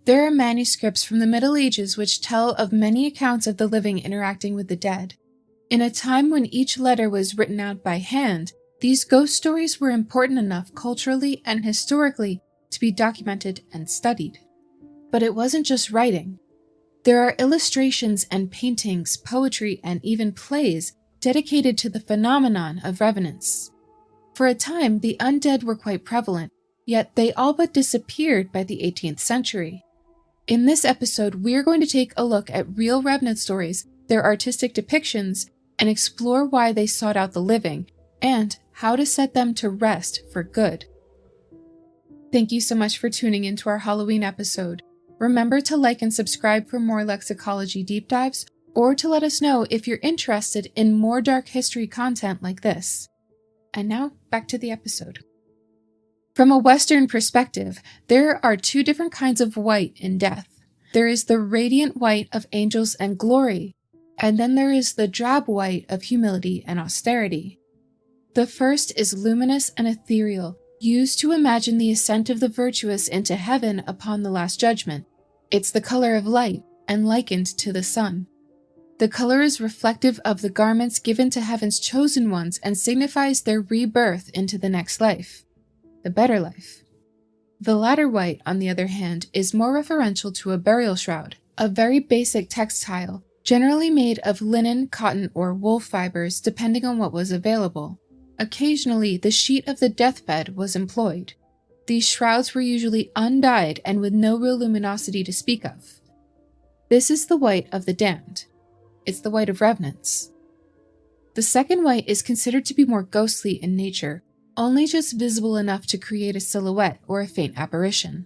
There are manuscripts from the Middle Ages which tell of many accounts of the living interacting with the dead. In a time when each letter was written out by hand, these ghost stories were important enough culturally and historically to be documented and studied. But it wasn't just writing. There are illustrations and paintings, poetry, and even plays dedicated to the phenomenon of revenants. For a time, the undead were quite prevalent, yet they all but disappeared by the 18th century. In this episode, we're going to take a look at real revenant stories, their artistic depictions, and explore why they sought out the living, and how to set them to rest for good. Thank you so much for tuning into our Halloween episode. Remember to like and subscribe for more lexicology deep dives, or to let us know if you're interested in more dark history content like this. And now, back to the episode. From a Western perspective, there are two different kinds of white in death. There is the radiant white of angels and glory, and then there is the drab white of humility and austerity. The first is luminous and ethereal, used to imagine the ascent of the virtuous into heaven upon the Last Judgment. It's the color of light and likened to the sun. The color is reflective of the garments given to heaven's chosen ones and signifies their rebirth into the next life, the better life. The latter white, on the other hand, is more referential to a burial shroud, a very basic textile, generally made of linen, cotton, or wool fibers depending on what was available. Occasionally, the sheet of the deathbed was employed. These shrouds were usually undyed and with no real luminosity to speak of. This is the white of the damned. It's the white of revenants. The second white is considered to be more ghostly in nature, only just visible enough to create a silhouette or a faint apparition.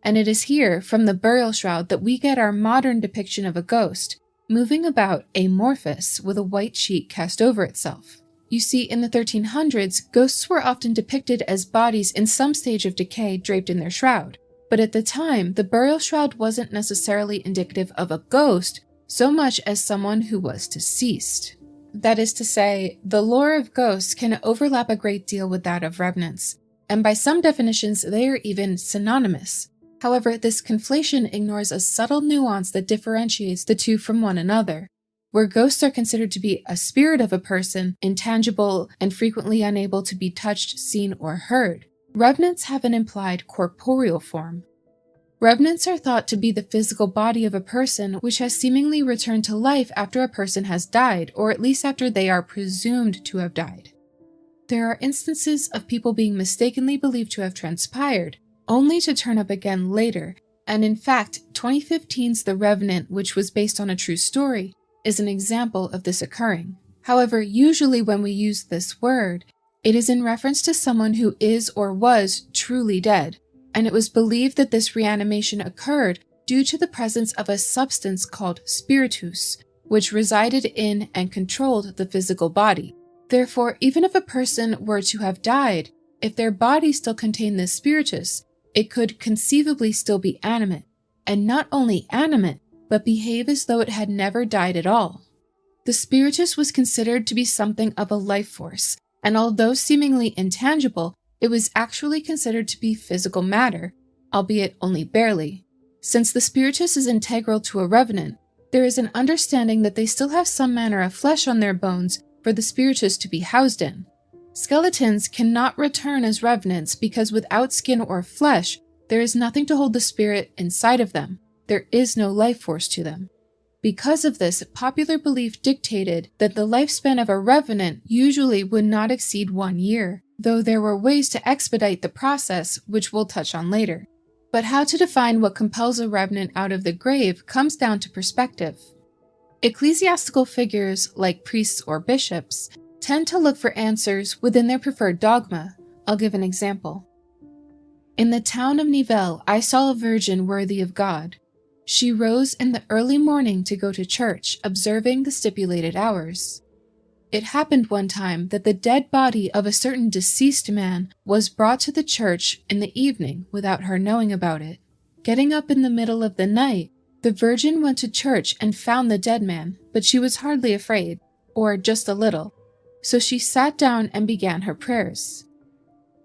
And it is here, from the burial shroud, that we get our modern depiction of a ghost, moving about amorphous with a white sheet cast over itself. You see, in the 1300s, ghosts were often depicted as bodies in some stage of decay draped in their shroud. But at the time, the burial shroud wasn't necessarily indicative of a ghost so much as someone who was deceased. That is to say, the lore of ghosts can overlap a great deal with that of revenants, and by some definitions they are even synonymous. However, this conflation ignores a subtle nuance that differentiates the two from one another. Where ghosts are considered to be a spirit of a person, intangible and frequently unable to be touched, seen, or heard, revenants have an implied corporeal form. Revenants are thought to be the physical body of a person which has seemingly returned to life after a person has died, or at least after they are presumed to have died. There are instances of people being mistakenly believed to have transpired, only to turn up again later, and in fact, 2015's The Revenant, which was based on a true story, is an example of this occurring. However, usually when we use this word, it is in reference to someone who is or was truly dead, and it was believed that this reanimation occurred due to the presence of a substance called spiritus, which resided in and controlled the physical body. Therefore, even if a person were to have died, if their body still contained this spiritus, it could conceivably still be animate, and not only animate, but behave as though it had never died at all. The spiritus was considered to be something of a life force, and although seemingly intangible, it was actually considered to be physical matter, albeit only barely. Since the spiritus is integral to a revenant, there is an understanding that they still have some manner of flesh on their bones for the spiritus to be housed in. Skeletons cannot return as revenants because without skin or flesh, there is nothing to hold the spirit inside of them. There is no life force to them. Because of this, popular belief dictated that the lifespan of a revenant usually would not exceed 1 year, though there were ways to expedite the process, which we'll touch on later. But how to define what compels a revenant out of the grave comes down to perspective. Ecclesiastical figures, like priests or bishops, tend to look for answers within their preferred dogma. I'll give an example. In the town of Nivelles, I saw a virgin worthy of God. She rose in the early morning to go to church, observing the stipulated hours. It happened one time that the dead body of a certain deceased man was brought to the church in the evening without her knowing about it. Getting up in the middle of the night, the virgin went to church and found the dead man, but she was hardly afraid, or just a little, so she sat down and began her prayers.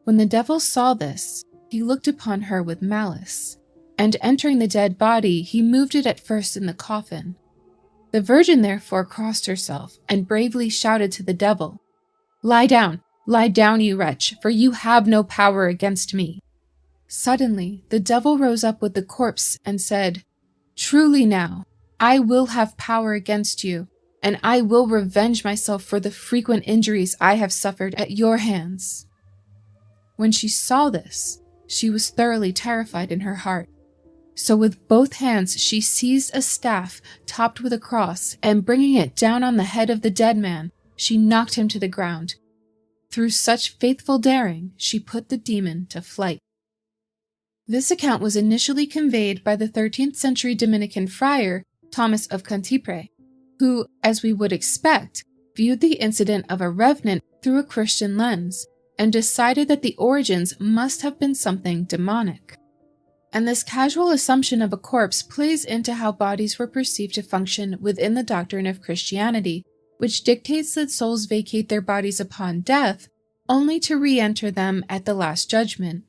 When the devil saw this, he looked upon her with malice. and entering the dead body, he moved it at first in the coffin. The Virgin therefore crossed herself and bravely shouted to the devil, lie down, you wretch, for you have no power against me." Suddenly, the devil rose up with the corpse and said, "Truly now, I will have power against you, and I will revenge myself for the frequent injuries I have suffered at your hands." When she saw this, she was thoroughly terrified in her heart. So with both hands she seized a staff topped with a cross, and bringing it down on the head of the dead man, she knocked him to the ground. Through such faithful daring, she put the demon to flight. This account was initially conveyed by the 13th century Dominican friar Thomas of Cantipre, who, as we would expect, viewed the incident of a revenant through a Christian lens and decided that the origins must have been something demonic. And this casual assumption of a corpse plays into how bodies were perceived to function within the doctrine of Christianity, which dictates that souls vacate their bodies upon death, only to re-enter them at the Last Judgment.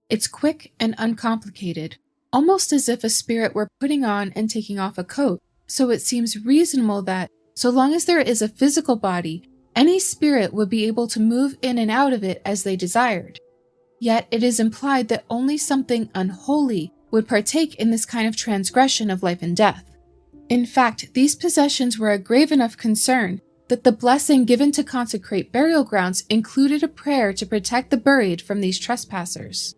It's quick and uncomplicated, almost as if a spirit were putting on and taking off a coat, so it seems reasonable that, so long as there is a physical body, any spirit would be able to move in and out of it as they desired. Yet it is implied that only something unholy would partake in this kind of transgression of life and death. In fact, these possessions were a grave enough concern that the blessing given to consecrate burial grounds included a prayer to protect the buried from these trespassers.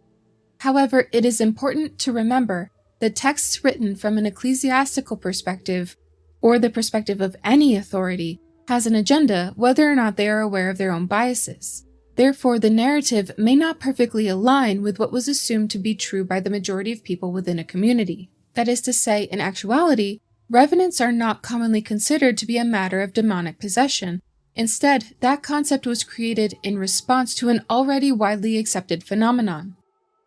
However, it is important to remember that texts written from an ecclesiastical perspective, or the perspective of any authority, has an agenda whether or not they are aware of their own biases. Therefore, the narrative may not perfectly align with what was assumed to be true by the majority of people within a community. That is to say, in actuality, revenants are not commonly considered to be a matter of demonic possession. Instead, that concept was created in response to an already widely accepted phenomenon.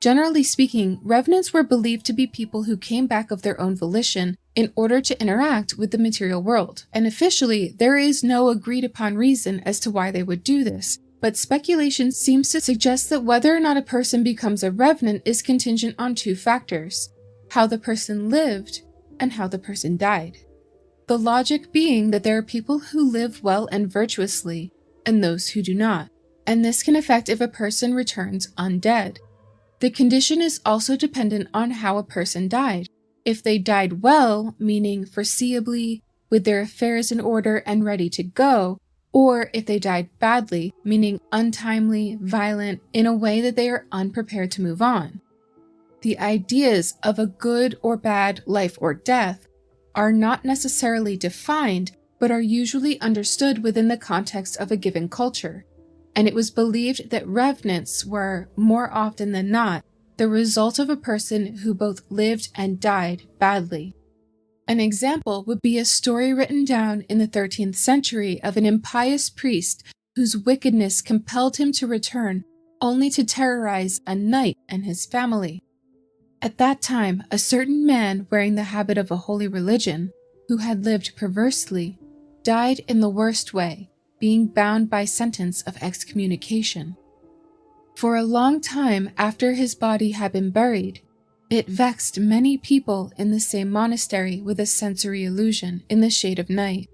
Generally speaking, revenants were believed to be people who came back of their own volition in order to interact with the material world, and officially, there is no agreed-upon reason as to why they would do this, but speculation seems to suggest that whether or not a person becomes a revenant is contingent on two factors: how the person lived and how the person died. The logic being that there are people who live well and virtuously, and those who do not, and this can affect if a person returns undead. The condition is also dependent on how a person died. If they died well, meaning foreseeably, with their affairs in order and ready to go, or if they died badly, meaning untimely, violent, in a way that they are unprepared to move on. The ideas of a good or bad life or death are not necessarily defined, but are usually understood within the context of a given culture, and it was believed that revenants were, more often than not, the result of a person who both lived and died badly. An example would be a story written down in the 13th century of an impious priest whose wickedness compelled him to return only to terrorize a knight and his family. At that time, a certain man wearing the habit of a holy religion, who had lived perversely, died in the worst way, being bound by sentence of excommunication. For a long time after his body had been buried, it vexed many people in the same monastery with a sensory illusion in the shade of night.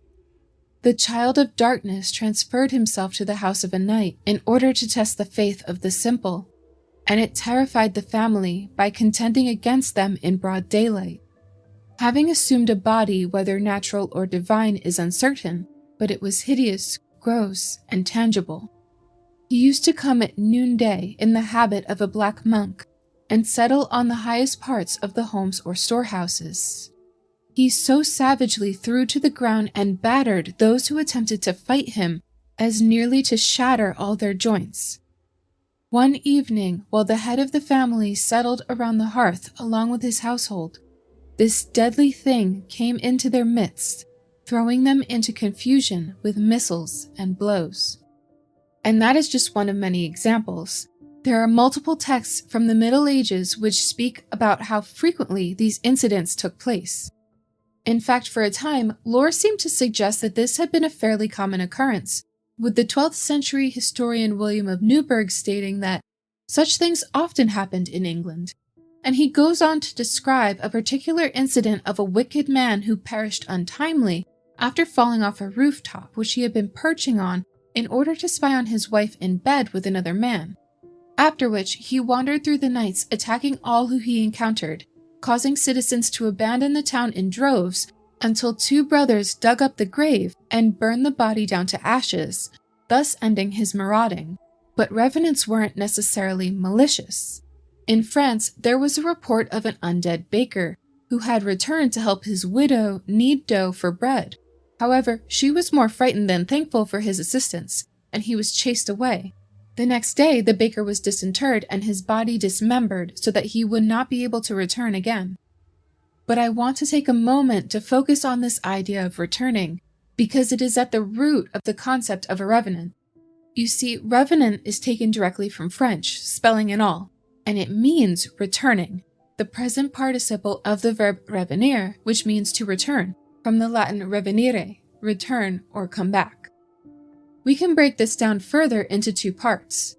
The child of darkness transferred himself to the house of a knight in order to test the faith of the simple, and it terrified the family by contending against them in broad daylight. Having assumed a body, whether natural or divine, is uncertain, but it was hideous, gross, and tangible. He used to come at noonday in the habit of a black monk and settle on the highest parts of the homes or storehouses. He so savagely threw to the ground and battered those who attempted to fight him as nearly to shatter all their joints. One evening, while the head of the family settled around the hearth along with his household, this deadly thing came into their midst, throwing them into confusion with missiles and blows. And that is just one of many examples. There are multiple texts from the Middle Ages which speak about how frequently these incidents took place. In fact, for a time, lore seemed to suggest that this had been a fairly common occurrence, with the 12th century historian William of Newburgh stating that such things often happened in England. and he goes on to describe a particular incident of a wicked man who perished untimely after falling off a rooftop which he had been perching on in order to spy on his wife in bed with another man. After which, he wandered through the nights attacking all who he encountered, causing citizens to abandon the town in droves until two brothers dug up the grave and burned the body down to ashes, thus ending his marauding. But revenants weren't necessarily malicious. In France, there was a report of an undead baker who had returned to help his widow knead dough for bread. However, she was more frightened than thankful for his assistance, and he was chased away. The next day, the baker was disinterred and his body dismembered so that he would not be able to return again. But I want to take a moment to focus on this idea of returning, because it is at the root of the concept of a revenant. You see, revenant is taken directly from French, spelling and all, and it means returning, the present participle of the verb revenir, which means to return, from the Latin revenire, return or come back. We can break this down further into two parts.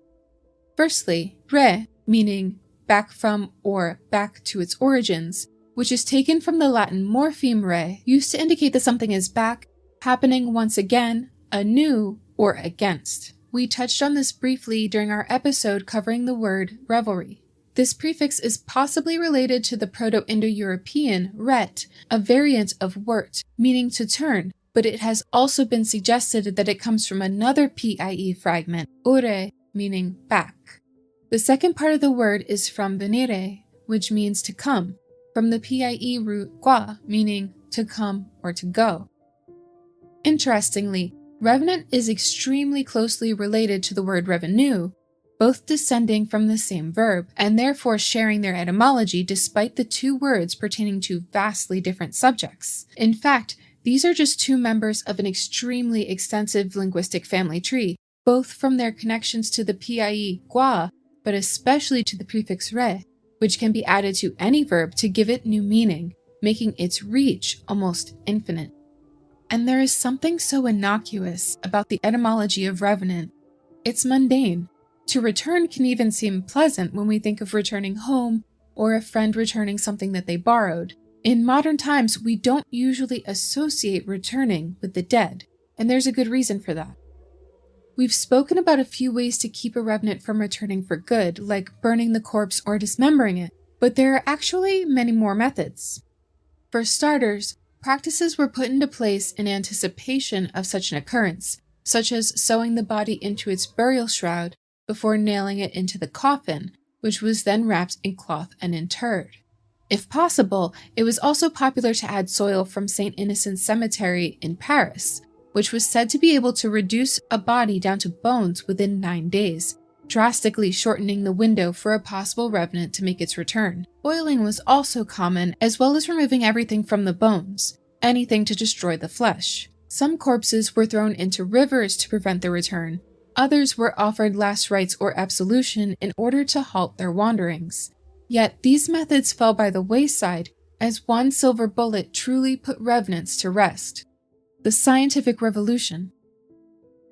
Firstly, re, meaning back from or back to its origins, which is taken from the Latin morpheme re, used to indicate that something is back, happening once again, anew, or against. We touched on this briefly during our episode covering the word revelry. This prefix is possibly related to the Proto-Indo-European ret, a variant of wert, meaning to turn, but it has also been suggested that it comes from another PIE fragment, ure, meaning back. The second part of the word is from venire, which means to come, from the PIE root qua, meaning to come or to go. Interestingly, revenant is extremely closely related to the word revenue, both descending from the same verb, and therefore sharing their etymology despite the two words pertaining to vastly different subjects. In fact, these are just two members of an extremely extensive linguistic family tree, both from their connections to the PIE qua, but especially to the prefix re, which can be added to any verb to give it new meaning, making its reach almost infinite. And there is something so innocuous about the etymology of revenant. It's mundane. To return can even seem pleasant when we think of returning home or a friend returning something that they borrowed. In modern times, we don't usually associate returning with the dead, and there's a good reason for that. We've spoken about a few ways to keep a revenant from returning for good, like burning the corpse or dismembering it, but there are actually many more methods. For starters, practices were put into place in anticipation of such an occurrence, such as sewing the body into its burial shroud before nailing it into the coffin, which was then wrapped in cloth and interred. If possible, it was also popular to add soil from St. Innocent's Cemetery in Paris, which was said to be able to reduce a body down to bones within 9 days, drastically shortening the window for a possible revenant to make its return. Boiling was also common, as well as removing everything from the bones, anything to destroy the flesh. Some corpses were thrown into rivers to prevent their return. Others were offered last rites or absolution in order to halt their wanderings. Yet these methods fell by the wayside, as one silver bullet truly put revenants to rest: the scientific revolution.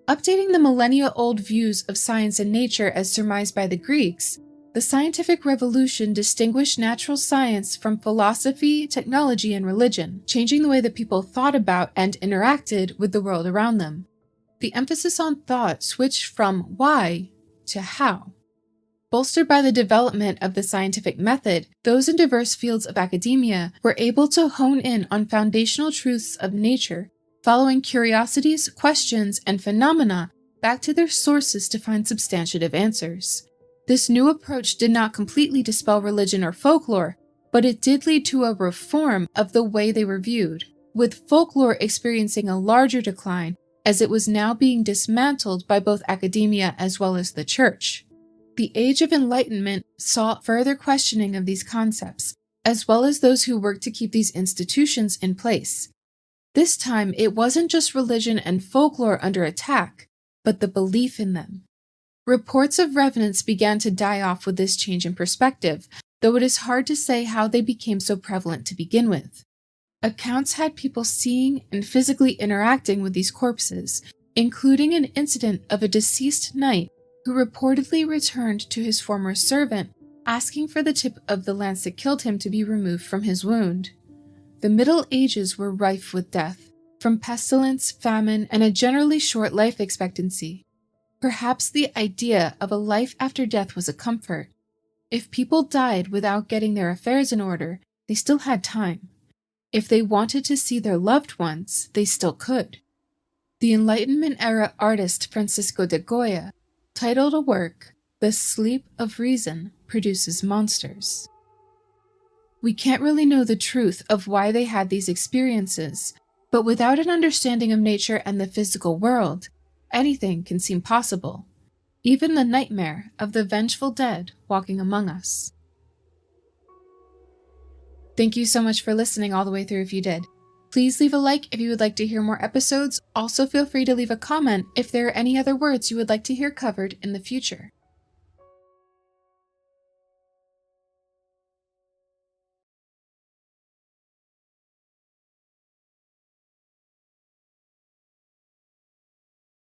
Updating the millennia-old views of science and nature as surmised by the Greeks, the scientific revolution distinguished natural science from philosophy, technology, and religion, changing the way that people thought about and interacted with the world around them. The emphasis on thought switched from why to how. Bolstered by the development of the scientific method, those in diverse fields of academia were able to hone in on foundational truths of nature, following curiosities, questions, and phenomena back to their sources to find substantive answers. This new approach did not completely dispel religion or folklore, but it did lead to a reform of the way they were viewed, with folklore experiencing a larger decline as it was now being dismantled by both academia as well as the church. The Age of Enlightenment saw further questioning of these concepts, as well as those who worked to keep these institutions in place. This time, it wasn't just religion and folklore under attack, but the belief in them. Reports of revenants began to die off with this change in perspective, though it is hard to say how they became so prevalent to begin with. Accounts had people seeing and physically interacting with these corpses, including an incident of a deceased knight who reportedly returned to his former servant asking for the tip of the lance that killed him to be removed from his wound. The Middle Ages were rife with death, from pestilence, famine, and a generally short life expectancy. Perhaps the idea of a life after death was a comfort. If people died without getting their affairs in order, they still had time. If they wanted to see their loved ones, they still could. The Enlightenment era artist Francisco de Goya titled a work, "The Sleep of Reason Produces Monsters." We can't really know the truth of why they had these experiences, but without an understanding of nature and the physical world, anything can seem possible, even the nightmare of the vengeful dead walking among us. Thank you so much for listening all the way through if you did. Please leave a like if you would like to hear more episodes. Also feel free to leave a comment if there are any other words you would like to hear covered in the future.